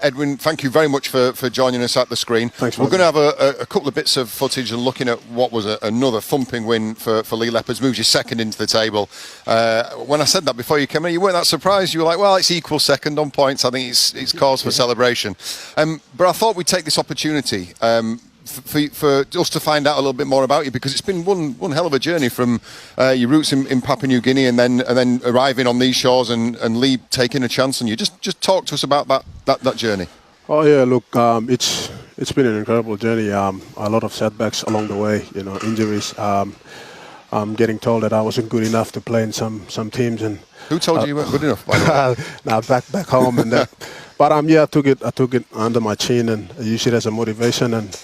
Edwin, thank you very much for joining us at the screen. Thanks. We're going to have a couple of bits of footage and looking at what was another thumping win for Leigh Leopards, moves you second into the table. When I said that before you came in, you weren't that surprised. You were like, well, it's equal second on points. I think it's cause for celebration. But I thought we'd take this opportunity for us to find out a little bit more about you, because it's been one hell of a journey from your roots in Papua New Guinea and then arriving on these shores and Leigh taking a chance on you. Just talk to us about that journey. Oh yeah, look, it's been an incredible journey. A lot of setbacks along the way, injuries. I'm getting told that I wasn't good enough to play in some teams, and who told you you weren't good enough? By the way? Now back home, and but I took it under my chin and used it as a motivation. And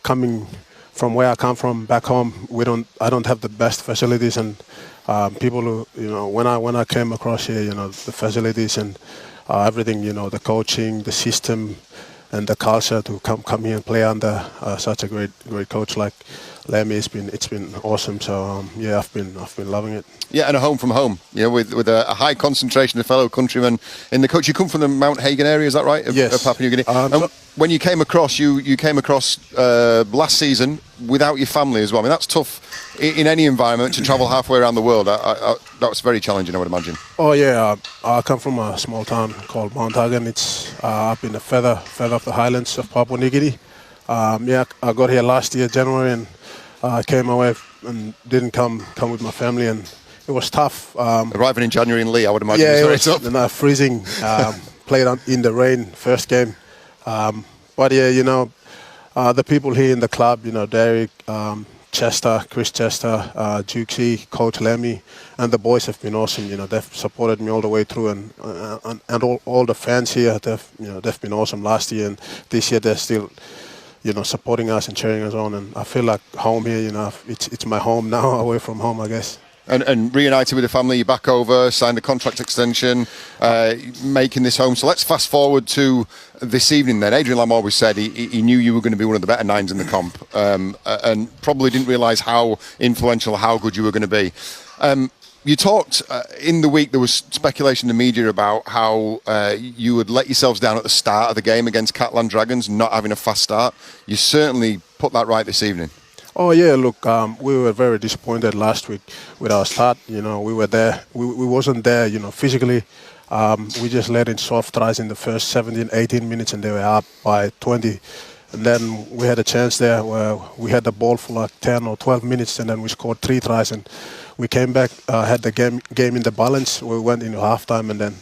coming from where I come from back home, I don't have the best facilities, and people who, when I came across here, the facilities and everything, the coaching, the system, and the culture to come here and play under such a great coach like Lemmy, it's been awesome. So I've been loving it. Yeah, and a home from home, with a high concentration of fellow countrymen in the coach. You come from the Mount Hagen area, is that right? Yes. Of Papua New Guinea. When you came across, last season without your family as well. I mean, that's tough in any environment to travel halfway around the world. That was very challenging, I would imagine. Oh yeah, I come from a small town called Mount Hagen. It's up in the feather of the highlands of Papua New Guinea. I got here last year, January, and I came away and didn't come with my family, and it was tough. Arriving in January in Leigh, I would imagine. Yeah, it was tough. And freezing. Played in the rain first game. But yeah, the people here in the club, Derek, Chester, Chris Chester, Jukesy, Coach Lemmy, and the boys have been awesome. They've supported me all the way through, and all the fans here, they've been awesome last year, and this year they're still, supporting us and cheering us on. And I feel like home here. It's my home now, away from home, I guess. And reunited with the family, you're back over, signed a contract extension, making this home. So let's fast forward to this evening then. Adrian Lam always said he knew you were going to be one of the better nines in the comp, and probably didn't realise how influential, how good you were going to be. You talked in the week, there was speculation in the media about how you would let yourselves down at the start of the game against Catland Dragons, not having a fast start. You certainly put that right this evening. Oh yeah, look, we were very disappointed last week with our start. We were there. We wasn't there, physically. We just let in soft tries in the first 17, 18 minutes, and they were up by 20. And then we had a chance there where we had the ball for like 10 or 12 minutes, and then we scored 3 tries, and we came back, had the game in the balance. We went into halftime, and then,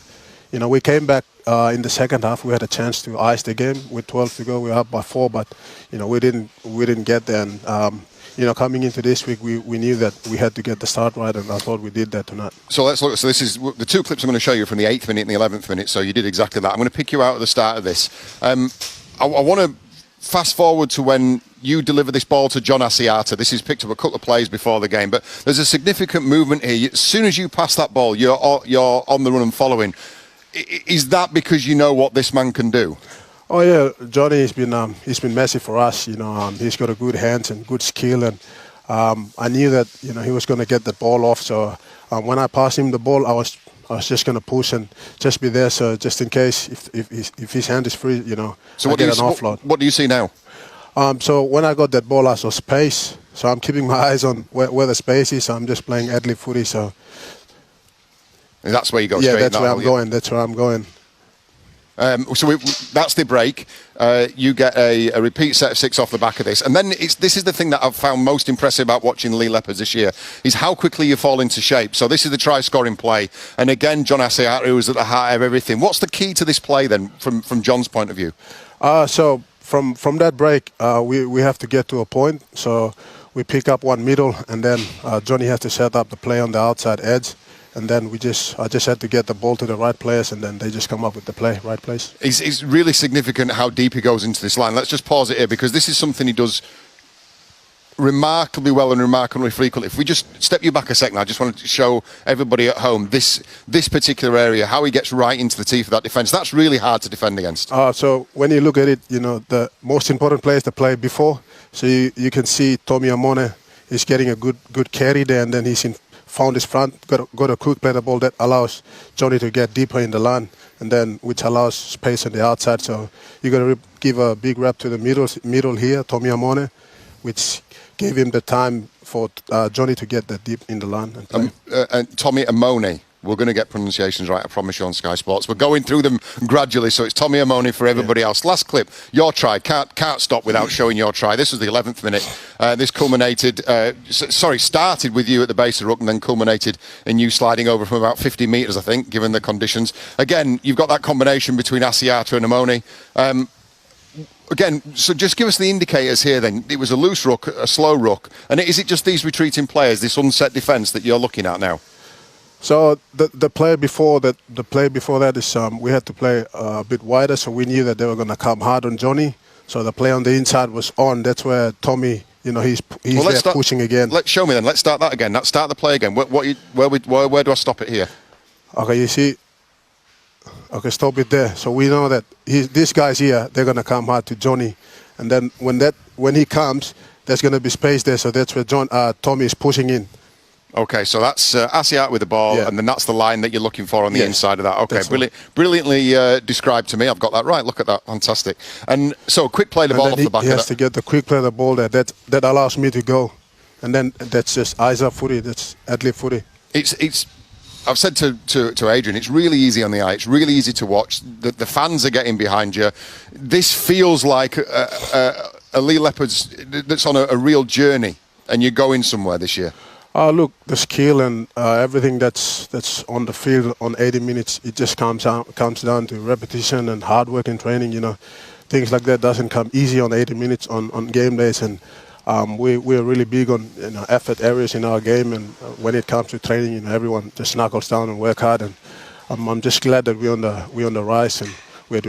we came back in the second half. We had a chance to ice the game with 12 to go. We were up by 4, but we didn't get there. And coming into this week, we knew that we had to get the start right, and I thought we did that tonight. So let's look. So this is the 2 clips I'm going to show you from the 8th minute and the 11th minute. So you did exactly that. I'm going to pick you out at the start of this. I want to fast forward to when you deliver this ball to John Asiata. This is picked up a couple of plays before the game, but there's a significant movement here. As soon as you pass that ball, you're on the run and following. Is that because you know what this man can do? Oh yeah, Johnny has been massive for us. He's got a good hands and good skill, and I knew that he was going to get the ball off. So when I passed him the ball, I was just going to push and just be there. So just in case if his hand is free, So I get an offload. What do you see now? So when I got that ball, I saw space. So I'm keeping my eyes on where the space is. I'm just playing ad lib footy. So. And that's where you go. Yeah, straight that's where I'm going. That's where I'm going. So that's the break. You get a repeat set of 6 off the back of this. And then this is the thing that I've found most impressive about watching Leigh Leopards this year, is how quickly you fall into shape. So this is the try-scoring play. And again, John Asiata, who is at the heart of everything. What's the key to this play then, from John's point of view? So from that break, we have to get to a point. So we pick up one middle, and then Johnny has to set up the play on the outside edge. And then I just had to get the ball to the right players, and then they just come up with the right place. It's really significant how deep he goes into this line. Let's just pause it here, because this is something he does remarkably well and remarkably frequently. If we just step you back a second, I just wanted to show everybody at home this particular area, how he gets right into the teeth of that defence. That's really hard to defend against. So when you look at it, the most important play is the play before. So you can see Tommy Amone is getting a good carry there, and then he's in found his front, got a quick play the ball that allows Johnny to get deeper in the line, and then which allows space on the outside. So you got to give a big rep to the middle here, Tommy Amone, which gave him the time for Johnny to get that deep in the line. And and Tommy Amone. We're going to get pronunciations right, I promise you, on Sky Sports. We're going through them gradually, so it's Tommy Amone for everybody else. Last clip, your try. Can't stop without showing your try. This was the 11th minute. This started with you at the base of the ruck and then culminated in you sliding over from about 50 metres, I think, given the conditions. Again, you've got that combination between Asiata and Amone. Again, so just give us the indicators here then. It was a loose ruck, a slow ruck. And is it just these retreating players, this unset defence that you're looking at now? So the play before that is we had to play a bit wider, so we knew that they were going to come hard on Johnny. So the play on the inside was on. That's where Tommy, he's pushing again. Let's show me then. Let's start that again. Let's start the play again. Where do I stop it here? Okay, you see. Okay, stop it there. So we know that these guys here, they're going to come hard to Johnny, and then when he comes, there's going to be space there. So that's where Tommy is pushing in. Okay, so that's Asiat with the ball, and then that's the line that you're looking for on the inside of that. Okay, brilliantly described to me. I've got that right. Look at that, fantastic. And so, quick play the ball off the back of that. He has to get the quick play the ball there. That allows me to go, and then that's just Isa footy. That's ad-lib footy. It's. I've said to Adrian, it's really easy on the eye. It's really easy to watch. The fans are getting behind you. This feels like a Leigh Leopards that's on a real journey, and you're going somewhere this year. Look, the skill and everything that's on the field on 80 minutes, it just comes down to repetition and hard work and training. Things like that doesn't come easy on 80 minutes on game days, and we're really big on effort areas in our game. And when it comes to training, everyone just knuckles down and work hard. And I'm just glad that we're on the rise and we're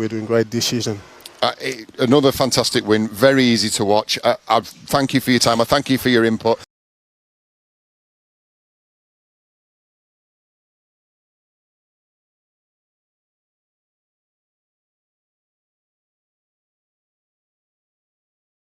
doing great this season. Another fantastic win, very easy to watch. I thank you for your time. I thank you for your input.